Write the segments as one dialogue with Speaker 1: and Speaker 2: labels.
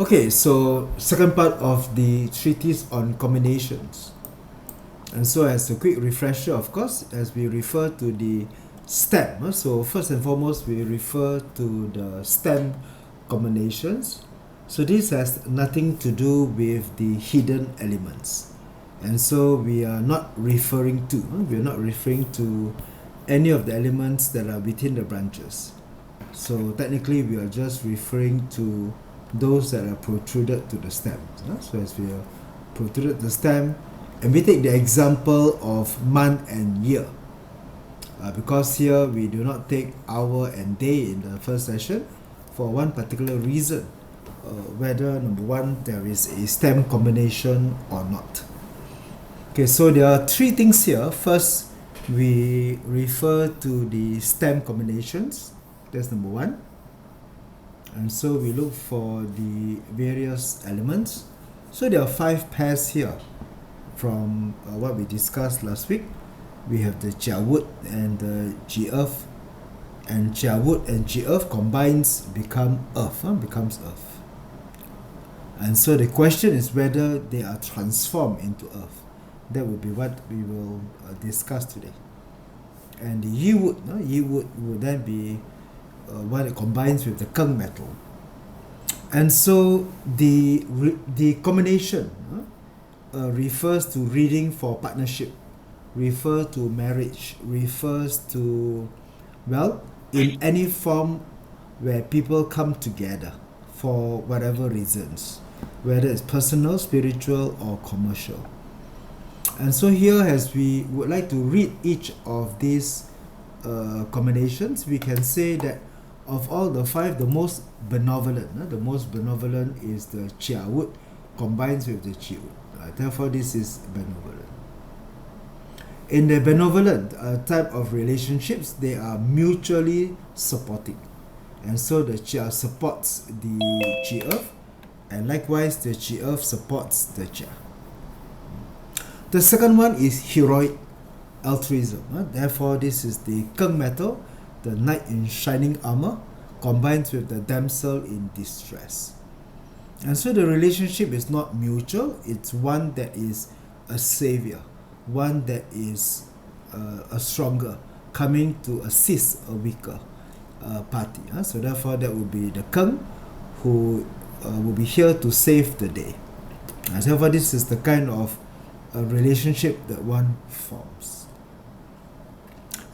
Speaker 1: Okay, so second part of the treatise on combinations. And so as a quick refresher, of course, as we refer to the stem, so first and foremost, we refer to the stem combinations. So this has nothing to do with the hidden elements. And so we are not referring to any of the elements that are within the branches. So technically we are just referring to those that are protruded to the stem. So as we are protruded the stem, and we take the example of month and year, because here we do not take hour and day in the first session for one particular reason, whether number one, there is a stem combination or not. Okay, so there are three things here. First, we refer to the stem combinations. That's number one. And so we look for the various elements. So there are 5 pairs here from what we discussed last week. We have the Jia wood and the Ji earth, and Jia wood and Ji earth becomes earth. And so the question is whether they are transformed into earth. That will be what we will discuss today. And the Yi wood would then be what it combines with the Keng metal. And so the combination refers to reading for partnership, refers to marriage, refers to, well, in any form where people come together for whatever reasons, whether it's personal, spiritual, or commercial. And so here, as we would like to read each of these combinations, we can say that of all the 5, the most benevolent is the Jia wood combines with the Ji wood. Therefore, this is benevolent. In the benevolent type of relationships, they are mutually supporting. And so the Jia supports the Ji earth, and likewise the Ji earth supports the Jia. The second one is heroic altruism. Therefore, this is the Keng metal, the knight in shining armor, combines with the damsel in distress. And so the relationship is not mutual, it's one that is a savior, one that is a stronger, coming to assist a weaker party. So therefore that would be the Keng, who will be here to save the day. And therefore this is the kind of relationship that one forms.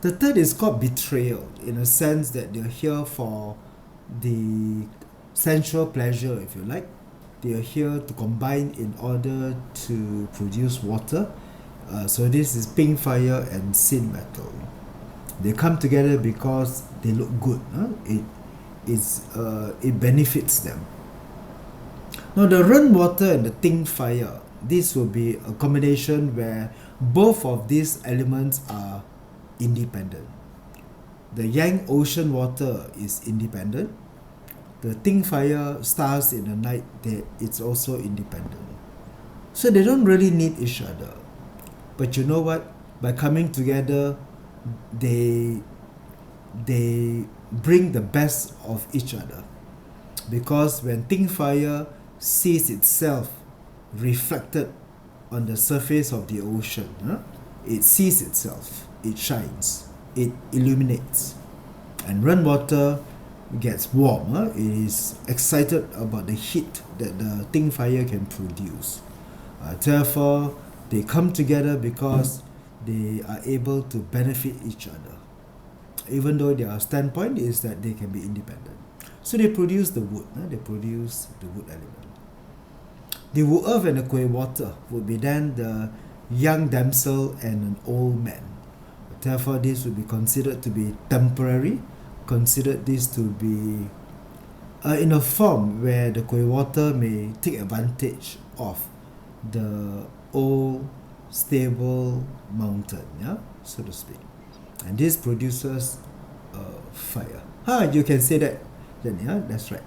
Speaker 1: The third is called betrayal, in a sense that they're here for the sensual pleasure, if you like. They are here to combine in order to produce water. So this is pink fire and sin metal. They come together because they look good. It benefits them. Now the Ren water and the Ting fire, this will be a combination where both of these elements are independent. The Yang ocean water is independent. The Ting fire, stars in the night, it's also independent. So they don't really need each other. But you know what? By coming together, they bring the best of each other. Because when Ting fire sees itself reflected on the surface of the ocean, it sees itself, it shines, it illuminates. And rainwater gets warm, it is excited about the heat that the Ting fire can produce. Therefore, they come together because they are able to benefit each other, even though their standpoint is that they can be independent. So they produce the wood, they produce the wood element. The Wu earth and the Kui water would be then the young damsel and an old man. Therefore, this would be considered to be temporary, considered this to be in a form where the Kui water may take advantage of the old stable mountain, so to speak. And this produces fire. You can say that then, that's right.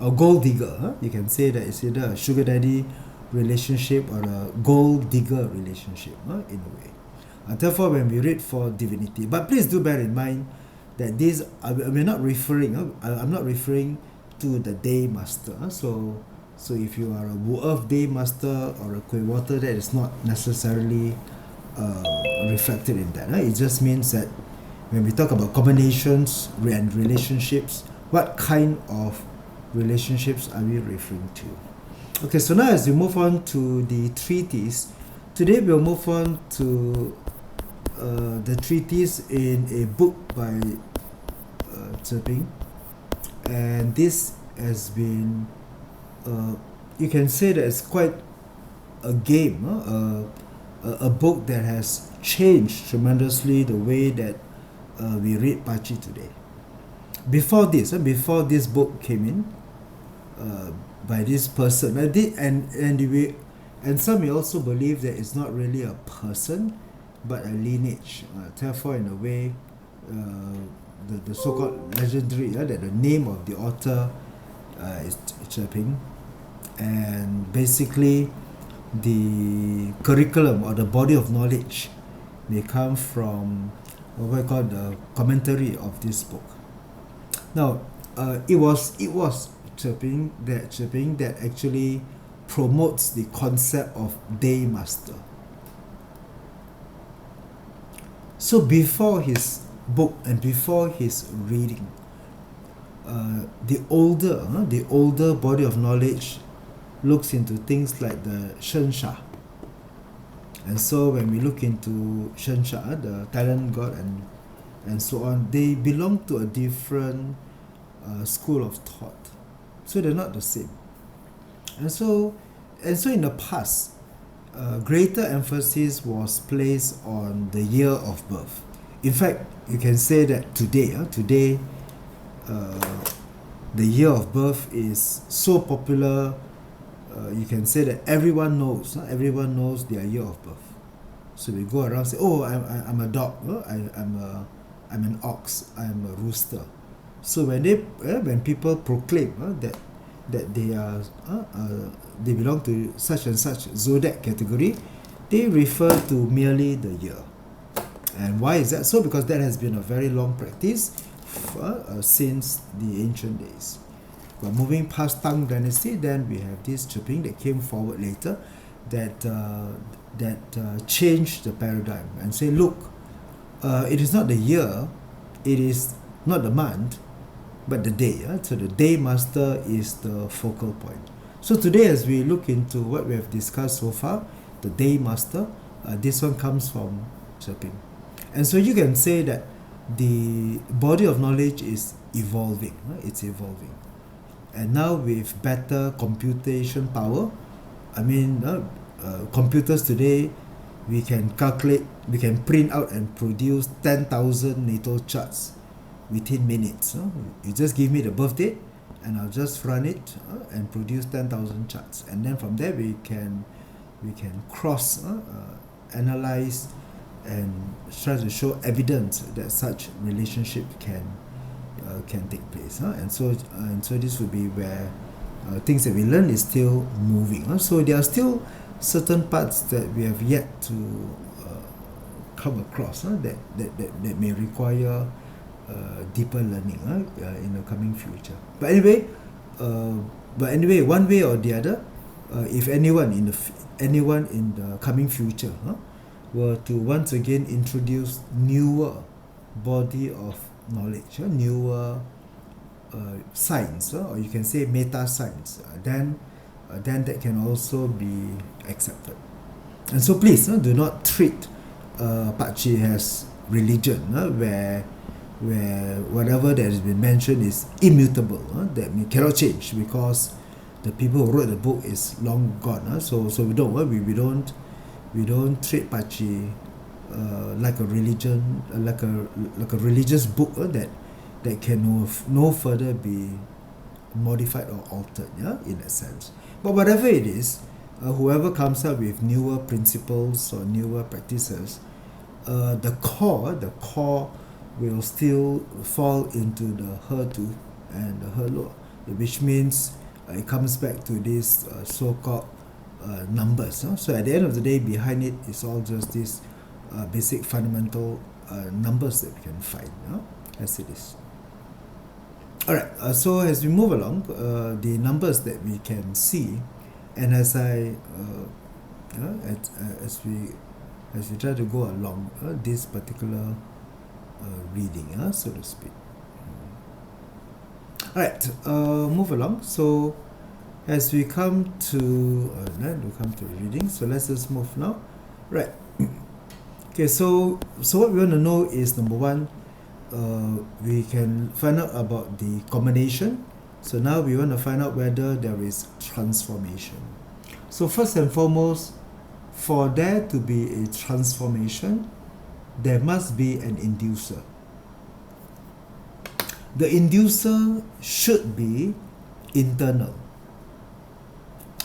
Speaker 1: A gold digger, you can say that it's either a sugar daddy relationship or a gold digger relationship, in a way. Therefore, when we read for divinity, but please do bear in mind that I'm not referring to the day master. So So if you are a Wu Earth Day master or a Kueh Water, that is not necessarily reflected in that. It just means that when we talk about combinations and relationships, what kind of relationships are we referring to? Okay, so now as we move on to the treatise, today we'll move on to the treatise in a book by Zeping, and this has been, you can say that it's quite a game, a book that has changed tremendously the way that we read Pachi today. Before this book came in by this person, and some may also believe that it's not really a person but a lineage. Therefore, in a way, the so-called legendary, that the name of the author is Zeping, and basically the curriculum or the body of knowledge may come from what we call the commentary of this book. Now, it was Zeping that actually promotes the concept of day master. So before his book and before his reading, the older body of knowledge looks into things like the Shensha. And so when we look into Shensha, the talent god and so on, they belong to a different school of thought. So they're not the same. And so in the past, greater emphasis was placed on the year of birth. In fact, you can say that today, the year of birth is so popular. You can say that everyone knows their year of birth. So we go around and say, "Oh, I'm a dog. I'm an ox. I'm a rooster." So when people proclaim that they belong to such and such zodiac category, they refer to merely the year. And why is that so? Because that has been a very long practice since the ancient days. But moving past Tang Dynasty, then we have this Zeping that came forward later that changed the paradigm and say, look, it is not the year, it is not the month, but the day. So the day master is the focal point. So today, as we look into what we have discussed so far, the day master, this one comes from Zeping. And so you can say that the body of knowledge is evolving. It's evolving. And now with better computation power, computers today, we can calculate, we can print out and produce 10,000 natal charts within minutes. You just give me the birth date and I'll just run it and produce 10,000 charts. And then from there we can cross analyze and try to show evidence that such relationship can take place. And so this would be where things that we learn is still moving. So there are still certain parts that we have yet to come across that may require deeper learning in the coming future. But anyway, one way or the other, if anyone in the coming future were to once again introduce newer body of knowledge, newer science, or you can say meta science, then that can also be accepted. And so please do not treat Pakcik as religion, where whatever that has been mentioned is immutable, that we cannot change because the people who wrote the book is long gone. So we don't treat Pakcik like a religion, like a religious book that can no further be modified or altered, in a sense. But whatever it is, whoever comes up with newer principles or newer practices, the core will still fall into the He Tu and the He Luo, which means it comes back to these so-called numbers. So at the end of the day, behind it is all just these basic fundamental numbers that we can find, as it is. Alright, so as we move along, the numbers that we can see, and as we try to go along this particular reading, so to speak. Alright, move along. So as we come to reading, so let's just move now. Right. Okay, so what we want to know is, number one, we can find out about the combination. So now we want to find out whether there is transformation. So first and foremost, for there to be a transformation, there must be an inducer. The inducer should be internal.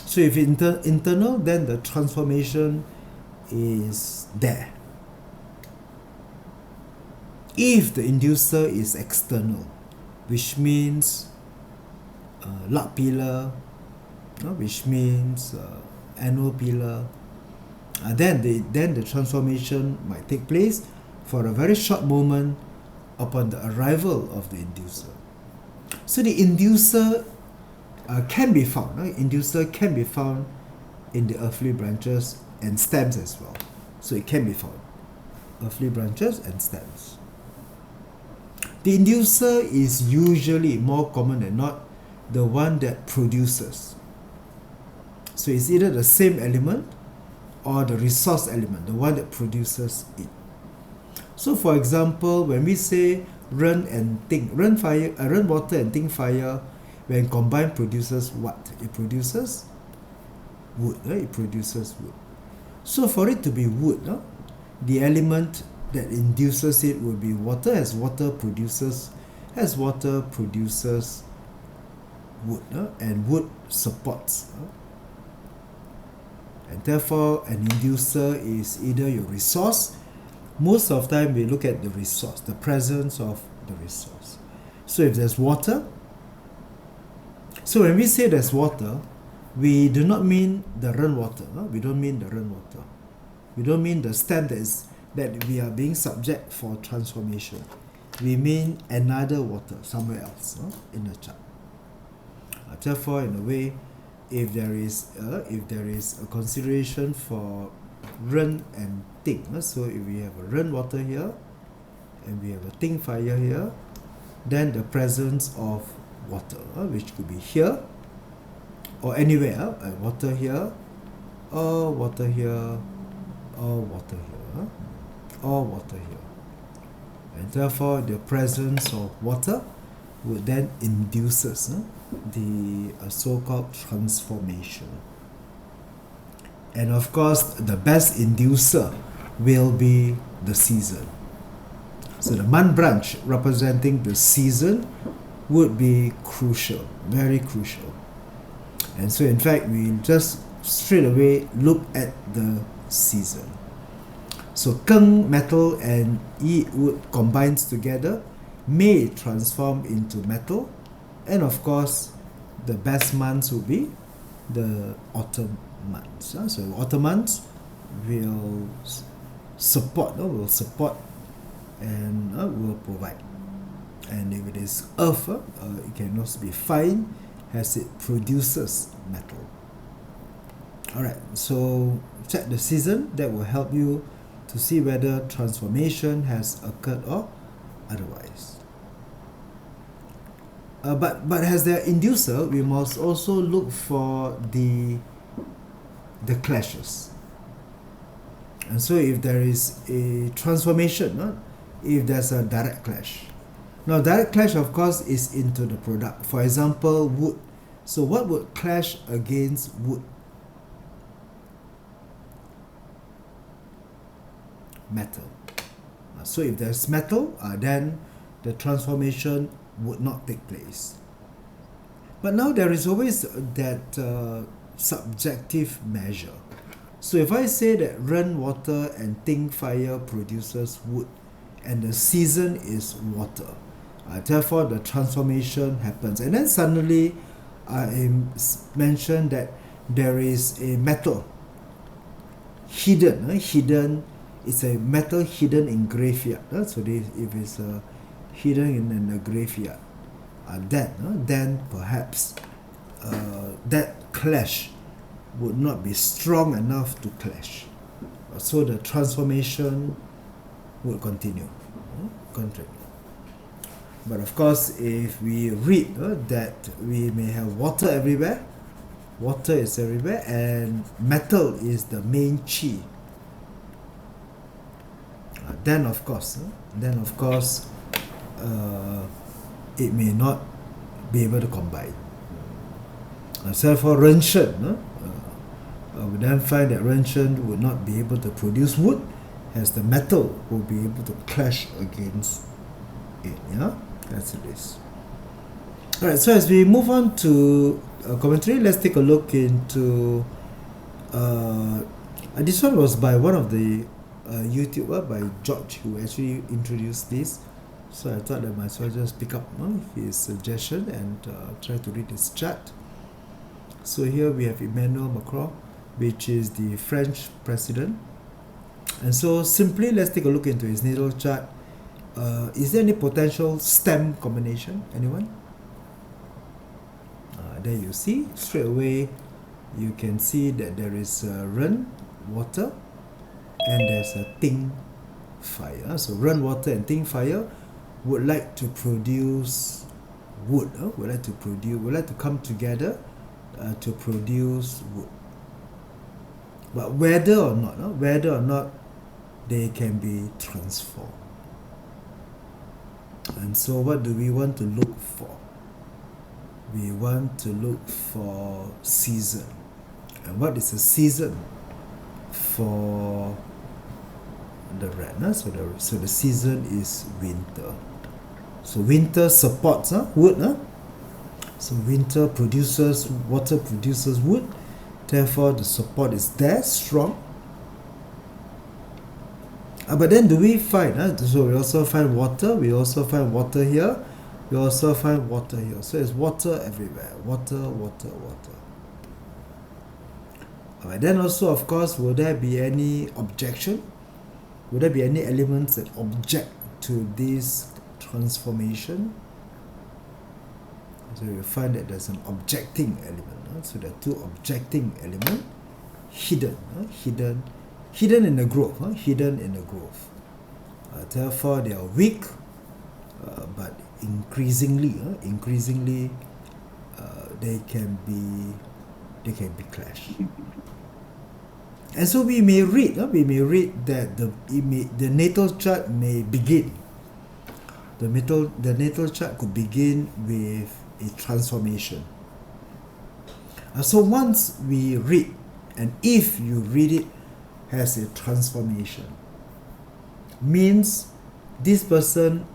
Speaker 1: So if internal, then the transformation is there. If the inducer is external, which means luck pillar, which means annual pillar, then the transformation might take place for a very short moment upon the arrival of the inducer. So the inducer can be found. Inducer can be found in the earthly branches and stems as well. So it can be found. Earthly branches and stems. The inducer is usually, more common than not, the one that produces. So it's either the same element or the resource element, the one that produces it. So for example, when we say run water and ting fire, when combined produces what? It produces wood. It produces wood. So for it to be wood, the element that induces it will be water, as water produces wood, and wood supports. And therefore, an inducer is either your resource. Most of the time, we look at the resource, the presence of the resource. So if there's water, so when we say there's water, we do not mean the run water. We don't mean the run water. We don't mean the stem that we are being subject for transformation. We mean another water somewhere else in the chart. Therefore, in a way, if there is a consideration for run and ting, so if we have a run water here and we have a ting fire here, then the presence of water, which could be here or anywhere, water here or water here or water here or water here, and therefore the presence of water would then induces the so-called transformation. And of course, the best inducer will be the season. So the month branch representing the season would be crucial, very crucial. And so in fact, we just straight away look at the season. So Keng, metal, and Yi, wood combines together may transform into metal. And of course, the best months would be the autumn months. So autumn months will support and will provide. And if it is earth, it can also be fine as it produces metal. Alright, so check the season. That will help you to see whether transformation has occurred or otherwise. But as the inducer, we must also look for the clashes. And so if there is a transformation, if there's a direct clash. Now direct clash, of course, is into the product. For example, wood. So what would clash against wood? Metal. So if there's metal, then the transformation would not take place. But now there is always that subjective measure. So if I say that run water and ting fire produces wood, and the season is water, therefore the transformation happens. And then suddenly I mentioned that there is a metal hidden. It's a metal hidden in graveyard. So if it's hidden in a graveyard, then perhaps that clash would not be strong enough to clash. So the transformation would continue. But of course, if we read that we may have water everywhere, water is everywhere, and metal is the main chi, then of course, it may not be able to combine. So therefore, Renshen, we then find that Renshen would not be able to produce wood, as the metal will be able to clash against it. That's it is. Alright, so as we move on to commentary, let's take a look into this one was by one of the YouTuber, by George, who actually introduced this. So I thought I might as well just pick up his suggestion and try to read his chart. So here we have Emmanuel Macron, which is the French president. And so simply let's take a look into his natal chart. Is there any potential stem combination? Anyone? There you see, straight away you can see that there is Ren, water, and there's a Ting, fire. So Ren, water and Ting, fire would like to produce wood, would like to come together to produce wood. But whether or not they can be transformed. And so what do we want to look for? We want to look for season. And what is a season for the red? So the season is winter. So winter supports wood. So winter produces, water produces wood. Therefore the support is there, strong. But then do we find, so we also find water, we also find water here, we also find water here. So it's water everywhere, water. Alright, then also of course, will there be any objection? Would there be any elements that object to this transformation? So you find that there's an objecting element. So there are two objecting elements, hidden in the growth, hidden in the growth. Therefore, they are weak, but increasingly, they can be clashed. And so we may read that the natal chart may begin. The natal chart could begin with a transformation. So once we read, and if you read it has a transformation, means this person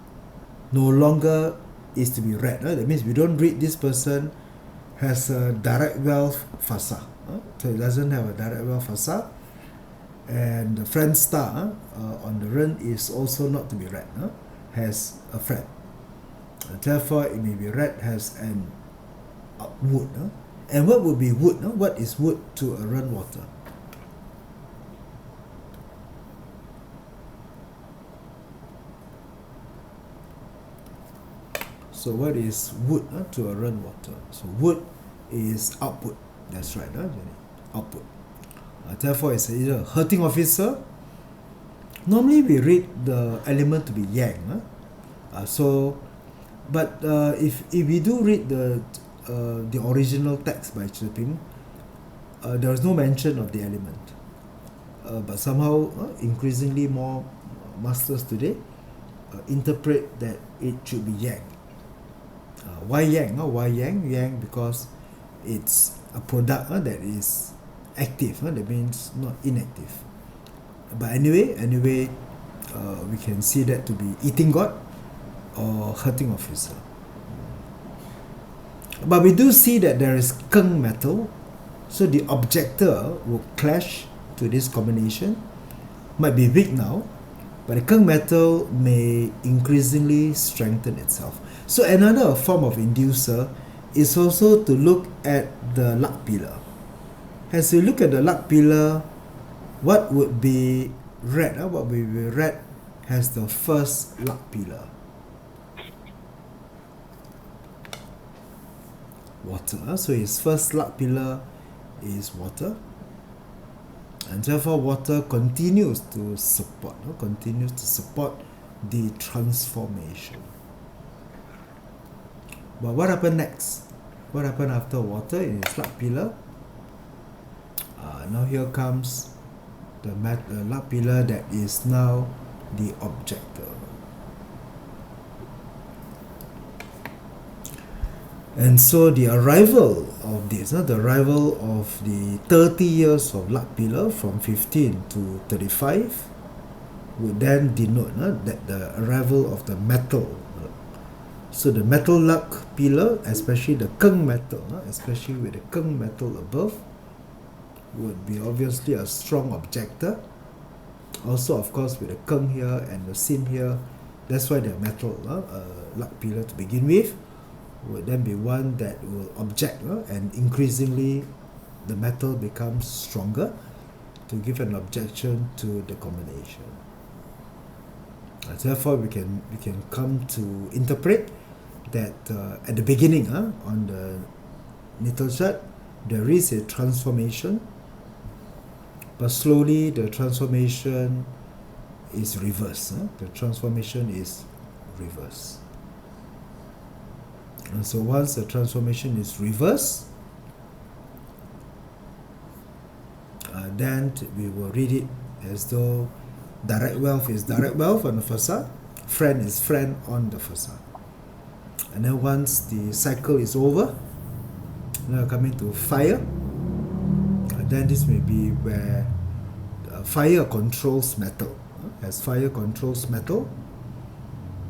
Speaker 1: no longer is to be read. That means we don't read this person has a direct wealth fasa. So it doesn't have a direct wealth fasa. And the friend star on the Ren is also not to be read, has a friend. Therefore, it may be read as an wood. And what would be wood? What is wood to a Ren water? So what is wood to a Ren water? So wood is output. That's right, Jenny? Output. Therefore, it's either a hurting officer. Normally, we read the element to be yang. But if we do read the original text by Chiping, there is no mention of the element. But somehow, increasingly more masters today interpret that it should be yang. Why yang? Why yang? Yang because it's a product that is active. That means not inactive. But anyway, we can see that to be eating god or hurting officer. But we do see that there is keng metal, so the objector will clash to this combination. Might be weak now, but the keng metal may increasingly strengthen itself. So another form of inducer is also to look at the luck pillar. As we look at the luck pillar, what would be red? What would be red as the first luck pillar? water. So his first luck pillar is water, and therefore water continues to support the transformation. But what happened next? What happened after water in his luck pillar? Now here comes the luck pillar that is now the objector. And so the arrival of this, the arrival of the 30 years of luck pillar from 15 to 35 would then denote that the arrival of the metal. So the metal luck pillar, especially the Keng metal, especially with the Keng metal above, would be obviously a strong objector. Also, of course, with the Keng here and the Sin here, that's why they're metal luck pillar to begin with, would then be one that will object, and increasingly the metal becomes stronger to give an objection to the combination. Therefore, we can come to interpret that at the beginning, on the natal chart, there is a transformation, but slowly the transformation is reversed. The transformation is reversed. And so once the transformation is reversed, then we will read it as though direct wealth is direct wealth on the facade, friend is friend on the facade. And then once the cycle is over, now coming to fire, then this may be where fire controls metal. As fire controls metal,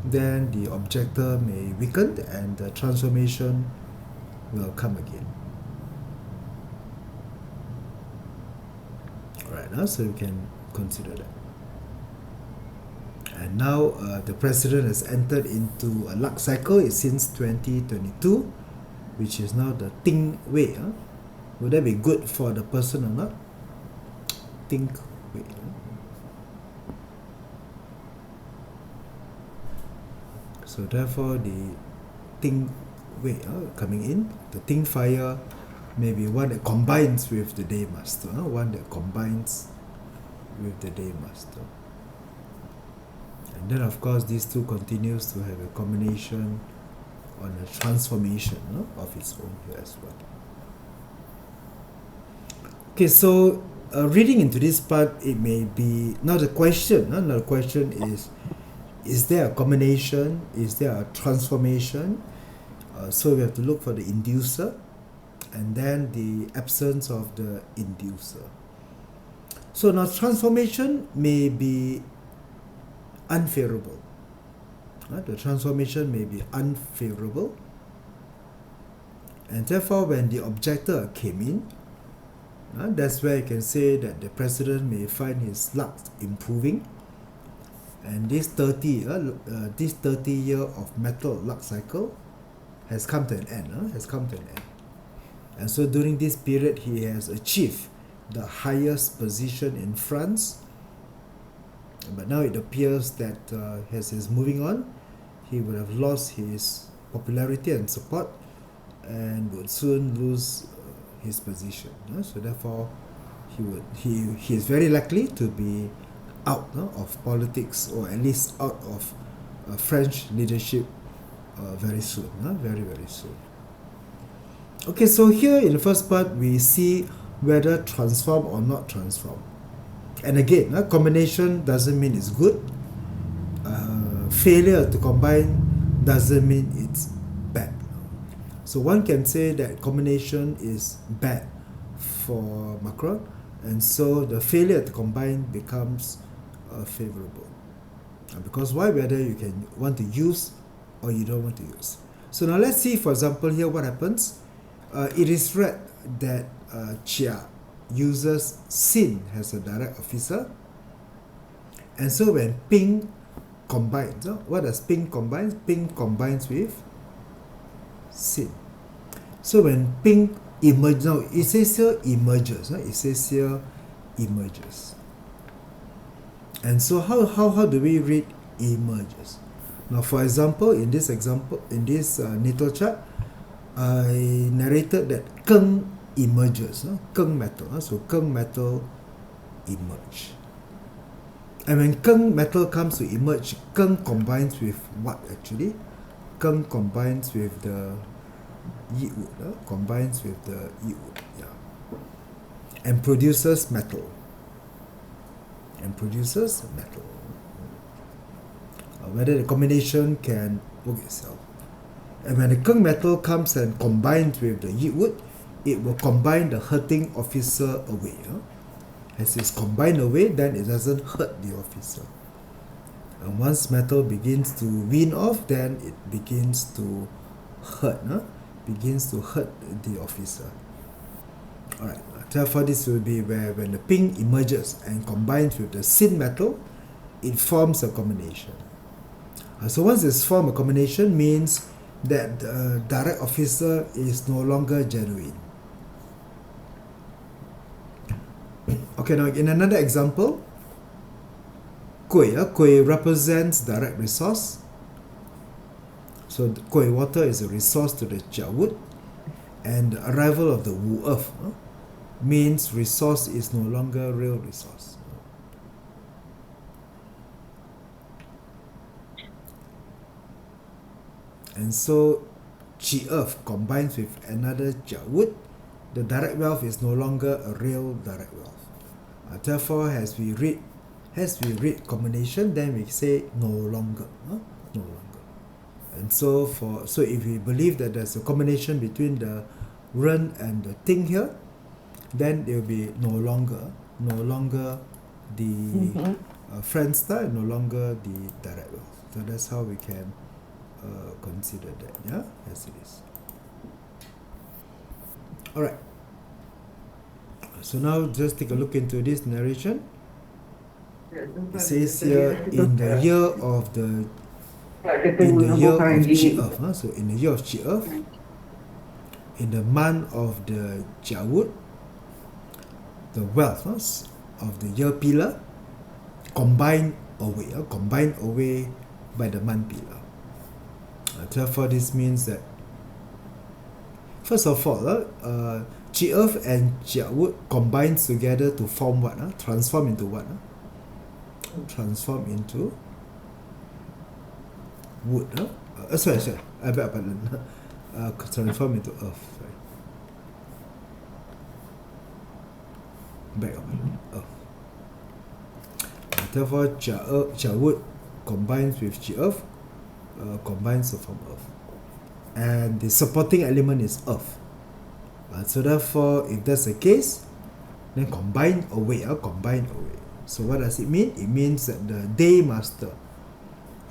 Speaker 1: then the objector may weaken and the transformation will come again. Alright, so you can consider that. And now the president has entered into a luck cycle. It's since 2022, which is now the Ting Wei. Would that be good for the person or not? Ting Wei. So therefore the Ting Wei coming in, the Ting fire may be one that combines with the day master, one that combines with the day master. And then of course these two continues to have a combination on a transformation of its own here as well. Okay, so reading into this part, it may be now the question is there a combination, is there a transformation? So we have to look for the inducer and then the absence of the inducer. So now transformation may be unfavorable. The transformation may be unfavorable, and therefore when the objector came in, that's where you can say that the president may find his luck improving, and this 30 year of metal luck cycle has come to an end. And so during this period he has achieved the highest position in France. But now it appears that as he's moving on, he would have lost his popularity and support and would soon lose his position. So therefore, he is very likely to be out of politics, or at least out of French leadership very soon. Very, very soon. Okay, so here in the first part, we see whether transform or not transform. And again, combination doesn't mean it's good. Failure to combine doesn't mean it's bad. So one can say that combination is bad for Macron, and so the failure to combine becomes favorable. Because why? Whether you can want to use or you don't want to use. So now let's see, for example, here what happens. It is read that Chia uses Sin as a direct officer, and so when Ping combines, what does Ping combine? Ping combines with Sin. So when Ping emerges, now it says here emerges, emerges. And so how do we read emerges? Now for example, in this natal chart, I narrated that keng emerges, keng metal. So keng metal emerge. And when keng metal comes to emerge, keng combines with what actually? Keng combines with the yi wood, combines with the yi wood, yeah, and produces metal. And produces metal. Whether the combination can work itself. And when the keng metal comes and combines with the yi wood, it will combine the hurting officer away. As it's combined away, then it doesn't hurt the officer. And once metal begins to wean off, then it begins to hurt, begins to hurt the officer. Alright, therefore this will be where when the ping emerges and combines with the sin metal, it forms a combination. So once it's formed, a combination means that the direct officer is no longer genuine. Okay, now in another example, kueh, kueh represents direct resource. So the kueh water is a resource to the jia wood, and the arrival of the wu earth means resource is no longer real resource. And so chi earth combines with another jia wood, the direct wealth is no longer a real direct wealth. Therefore, as we read combination, then we say no longer, no longer. And so if we believe that there's a combination between the ren and the ting here, then it will be no longer the friend star, no longer the direct wealth. So that's how we can consider that, yeah, as it is. All right. So now just take a look into this narration. It says here in the year of Chi Earth, so in the year of Chi Earth, in the month of the Jia wood, the wealth of the year pillar combined away by the month pillar. Therefore, this means that first of all, Chi earth and Jia wood combines together to form what? Transform into what? Transform into wood. Sorry. I beg your pardon. Transform into earth. Sorry. Beg your pardon. Earth. Therefore, Jia wood combines with Chi earth, combines to form earth. And the supporting element is earth. So therefore, if that's the case, then combine away. So what does it mean? It means that the day master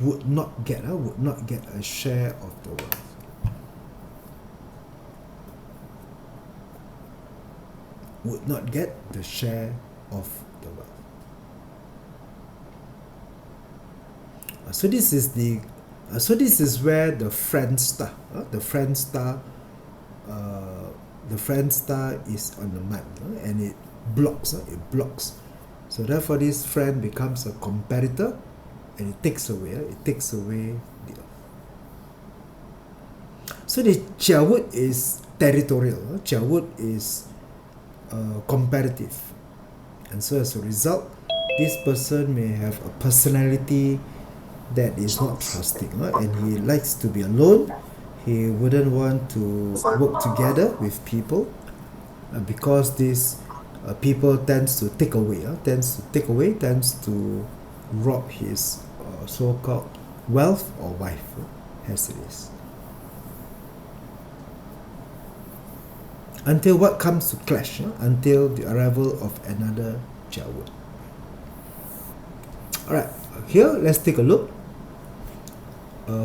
Speaker 1: would not get a share of the wealth. Would not get the share of the wealth. So this is where the friend star is on the map, and it blocks. So therefore, this friend becomes a competitor, and it takes away the earth. So the Jia wood is territorial. Jia wood is competitive, and so as a result, this person may have a personality that is not trusting, and he likes to be alone. He wouldn't want to work together with people, because these people tends to take away, tends to rob his so-called wealth or wife, as it is. Until what comes to clash? Until the arrival of another Jia wood. Alright, here let's take a look.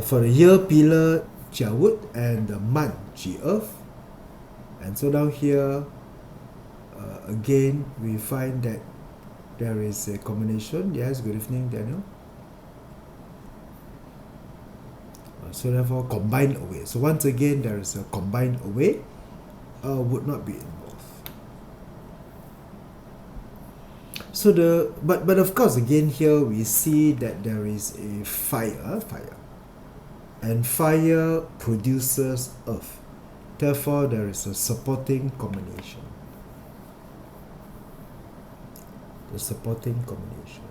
Speaker 1: For the year pillar Jia wood and the month Chi earth. And so now here, again, we find that there is a combination. Yes, good evening, Daniel. So therefore, combine away. So once again, there is a combine away. Would not be involved. So but of course, again here we see that there is a fire, and fire produces earth. Therefore, there is a supporting combination. The supporting combination.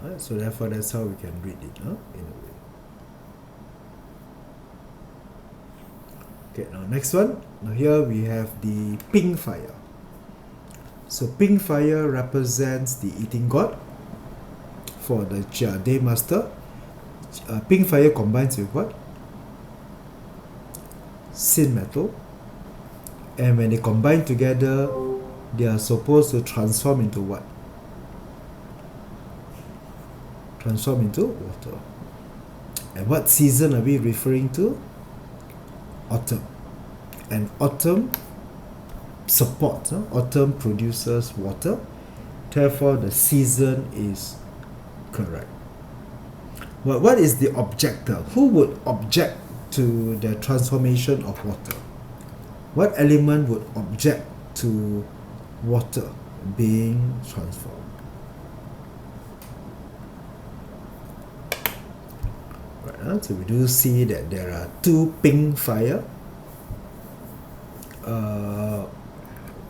Speaker 1: Alright, so therefore, that's how we can read it, in a way. Okay, now next one. Now here we have the pink fire. So pink fire represents the eating god for the day master. Pink fire combines with what? Sin metal. And when they combine together, they are supposed to transform into what? Transform into water. And what season are we referring to? Autumn. And autumn supports, autumn produces water. Therefore, the season is correct. Well, what is the objector? Who would object to the transformation of water? What element would object to water being transformed? Right, so we do see that there are two pink fire.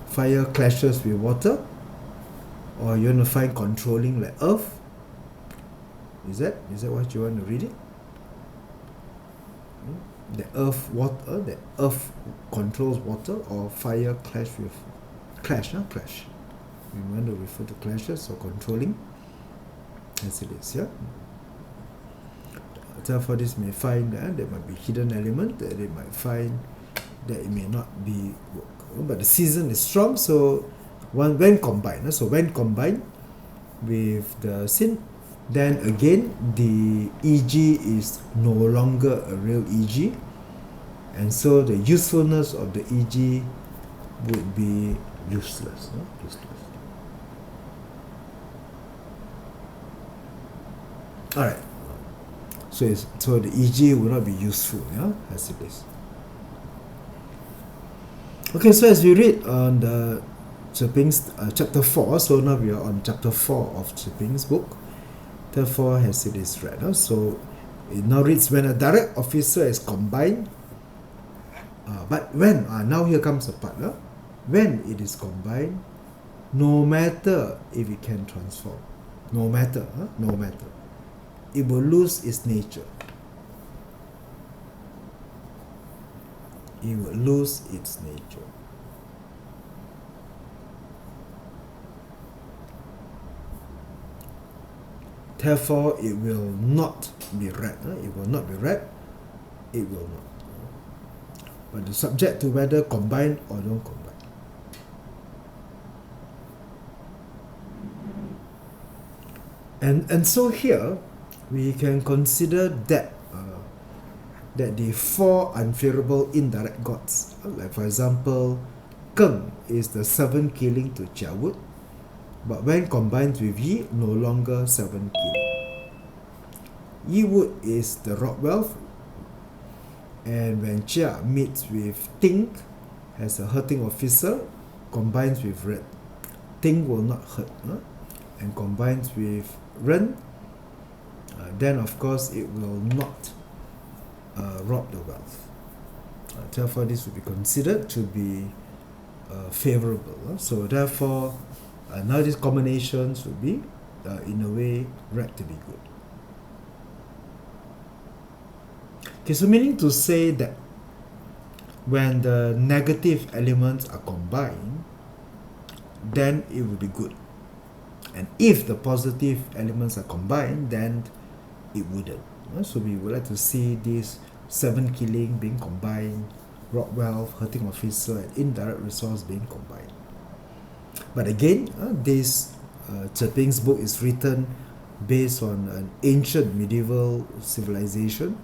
Speaker 1: Fire clashes with water, or you want to find controlling like earth. Is that what you want to read it? The earth controls water, or fire clash. We want to refer to clashes or controlling, as it is, yeah. Therefore, this may find that there might be hidden element that they might find that it may not be work. But the season is strong, so when combined with the sin, then again the EG is no longer a real EG, and so the usefulness of the EG would be useless. Alright, so the EG will not be useful, as it is. Okay, so as we read on the Zheping's chapter 4, so now we are on chapter 4 of Zheping's book. Therefore, as it is read, so it now reads, when a direct officer is combined, but when, now here comes the part, when it is combined, no matter if it can transform, no matter, it will lose its nature. It will lose its nature. Therefore, it will not be read. It will not be read. It will not. But the subject to whether combine or don't combine. And so here, we can consider that the four unfavorable indirect gods, like for example, Keng is the 7 killing to Jiawut, but when combined with Yi, no longer 7 killing. Yiwut is the rock wealth, and when Jia meets with Ting as a hurting officer, combines with Ren. Ting will not hurt, and combines with Ren, then of course it will not rob the wealth. Therefore, this will be considered to be favorable. So therefore, now these combinations will be, in a way, read to be good. Okay, so meaning to say that when the negative elements are combined, then it will be good. And if the positive elements are combined, then it wouldn't. So we would like to see this 7 killing being combined, rock wealth, hurting officer, and indirect resource being combined. But again, this Zheping's book is written based on an ancient medieval civilization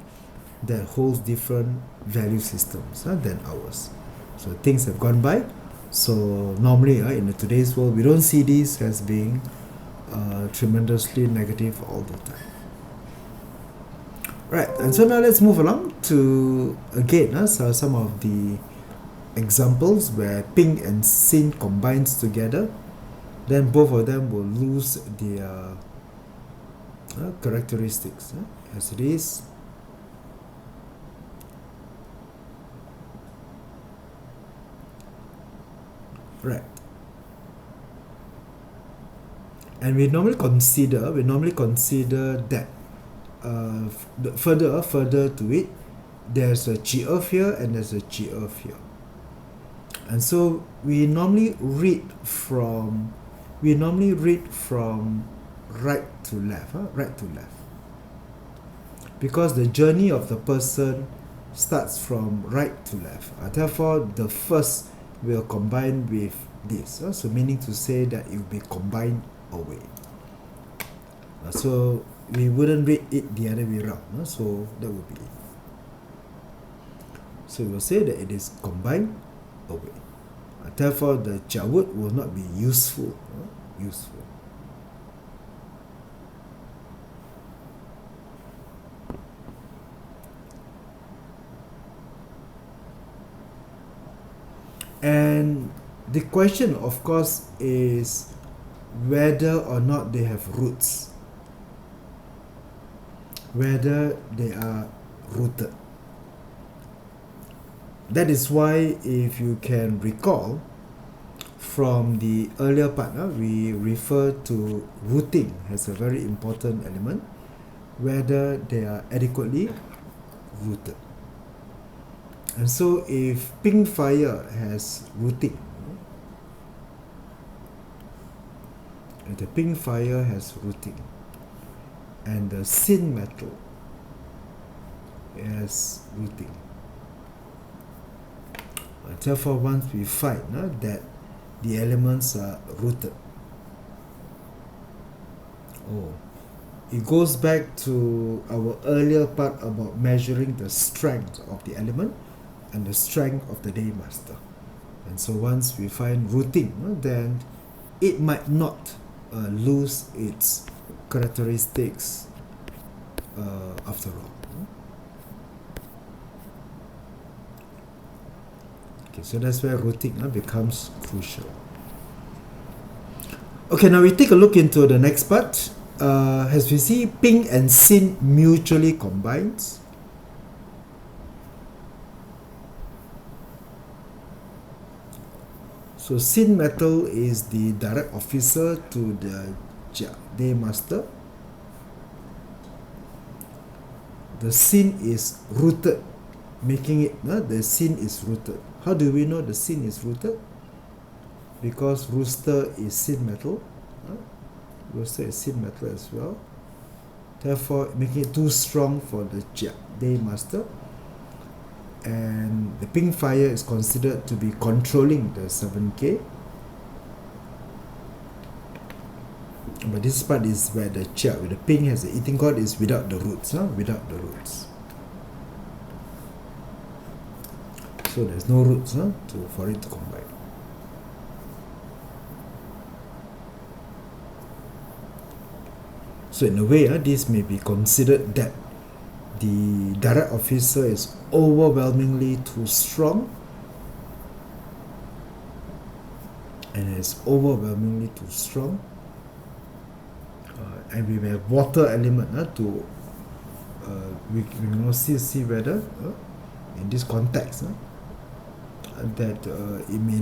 Speaker 1: that holds different value systems than ours. So things have gone by. So normally in today's world, we don't see this as being tremendously negative all the time. Right, and so now let's move along to, again, so some of the examples where ping and sin combines together, then both of them will lose their characteristics, as it is. Right. And we normally consider that further to it, there's a GF here and there's a GF here. And so we normally read from right to left, right to left. Because the journey of the person starts from right to left. Therefore, the first will combine with this. So meaning to say that it will be combined away. So we wouldn't read it the other way around. So that would be it. So we will say that it is combined away. Therefore, the jawud will not be useful. And the question, of course, is whether or not they have roots. Whether they are rooted. That is why, if you can recall, from the earlier part, we refer to rooting as a very important element, whether they are adequately rooted. And so if pink fire has rooting, and the pink fire has rooting, and the sin metal has rooting, therefore once we find that the elements are rooted, it goes back to our earlier part about measuring the strength of the element and the strength of the day master. And so once we find rooting, then it might not lose its characteristics after all. Okay, so that's where rooting becomes crucial. Okay, now we take a look into the next part. As we see, ping and sin mutually combines. So sin metal is the direct officer to the day master. The sin is rooted, making it the sin is rooted. How do we know the sin is rooted? Because rooster is sin metal. Rooster is sin metal as well. Therefore, making it too strong for the day master. And the pink fire is considered to be controlling the 7K. But this part is where the where the pink has the eating cord is without the roots, without the roots. So there's no roots for it to combine. So in a way, this may be considered that the direct officer is overwhelmingly too strong and is overwhelmingly too strong. And we may have water element to we will see whether in this context that it may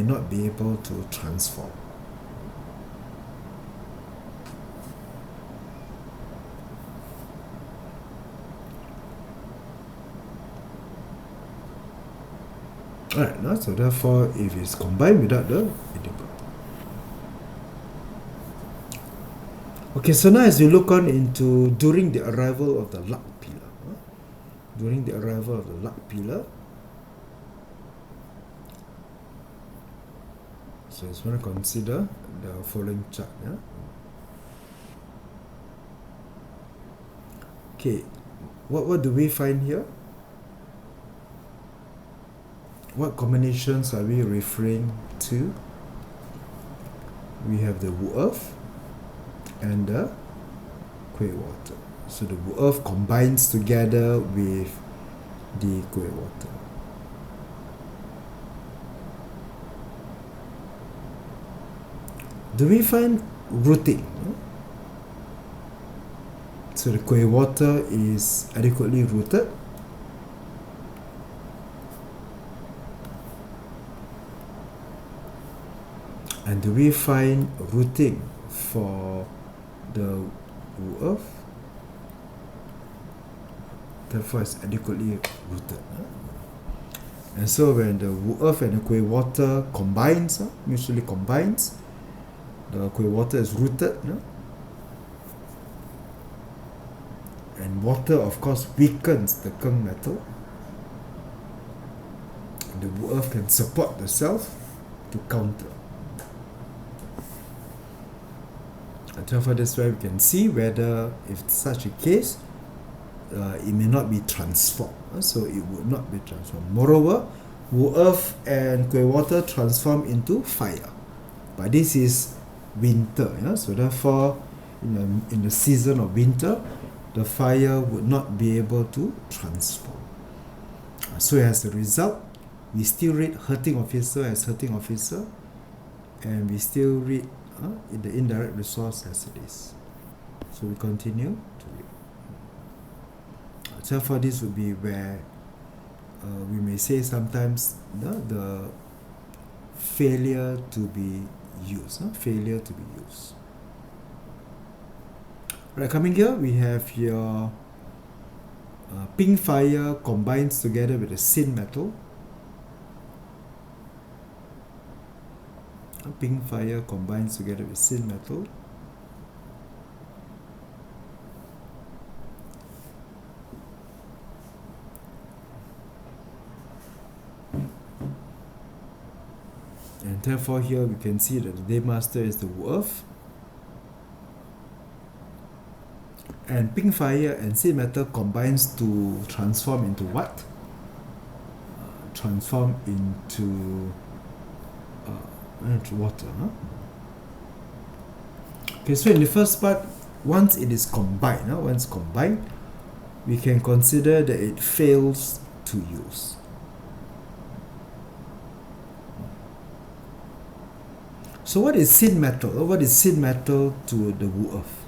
Speaker 1: not be able to transform. Alright, so therefore if it's combined without the eating. Okay, so now as we look on into during the arrival of the luck pillar. During the arrival of the luck pillar. So just want to consider the following chart. Okay, what do we find here? What combinations are we referring to? We have the Wu Earth and the Kuei Water. So the Wu Earth combines together with the Kuei Water. Do we find rooting? So the Kuei Water is adequately rooted. And do we find rooting for the Wu earth? Therefore, it's adequately rooted. And so when the Wu earth and the Kui water combines, mutually combines, the Kui water is rooted. And water, of course, weakens the Keng metal. And the Wu earth can support the self to counter. And therefore, that's why we can see whether, if such a case, it may not be transformed. So it would not be transformed. Moreover, Wu earth and Kui water transform into fire. But this is winter. So therefore, in the season of winter, the fire would not be able to transform. So as a result, we still read hurting officer as hurting officer, and we still read in the indirect resource as it is. So we continue to read. Therefore, this would be where we may say sometimes the failure to be used. Failure to be used. Right, coming here, we have your pink fire combines together with the sin metal. Pink fire combines together with sin metal. And therefore here we can see that the day master is the Wu earth. And pink fire and sin metal combines to transform into what? Transform into water. Okay, so in the first part, once it is combined, we can consider that it fails to use. So what is sin metal? What is sin metal to the Wu earth?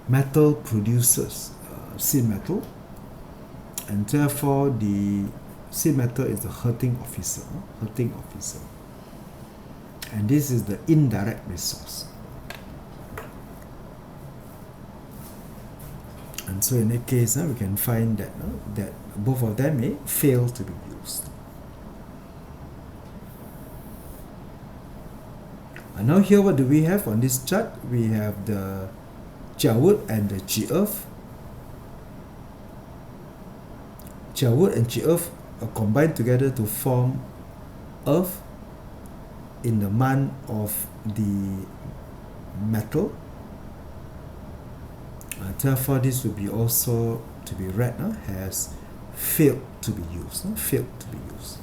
Speaker 1: Metal produces sin metal, and therefore the sin metal is the hurting officer. And this is the indirect resource. And so in that case, we can find that that both of them may fail to be used. And now here, what do we have on this chart? We have the Jiawood and the Ji-earth. Jiawood and Ji-earth are combined together to form earth in the month of the metal. Therefore, this will be also to be read as failed to be used. Failed to be used.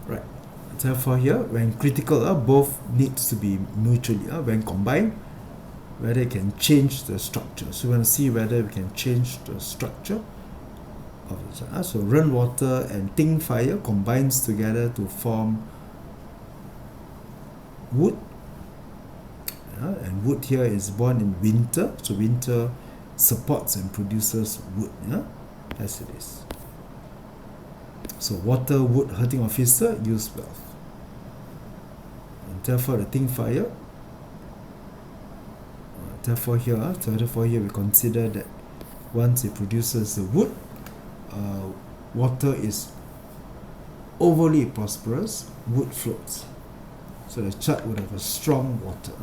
Speaker 1: Right. Therefore, here, when critical, both needs to be mutually, when combined, whether it can change the structure. So we want to see whether we can change the structure of it. So Ren water and Ting fire combines together to form wood. And wood here is born in winter. So winter supports and produces wood, as it is. So water, wood, hurting officer, use wealth. And therefore the Ting fire, therefore here we consider that once it produces the wood, water is overly prosperous, wood floats. So the chart would have a strong water.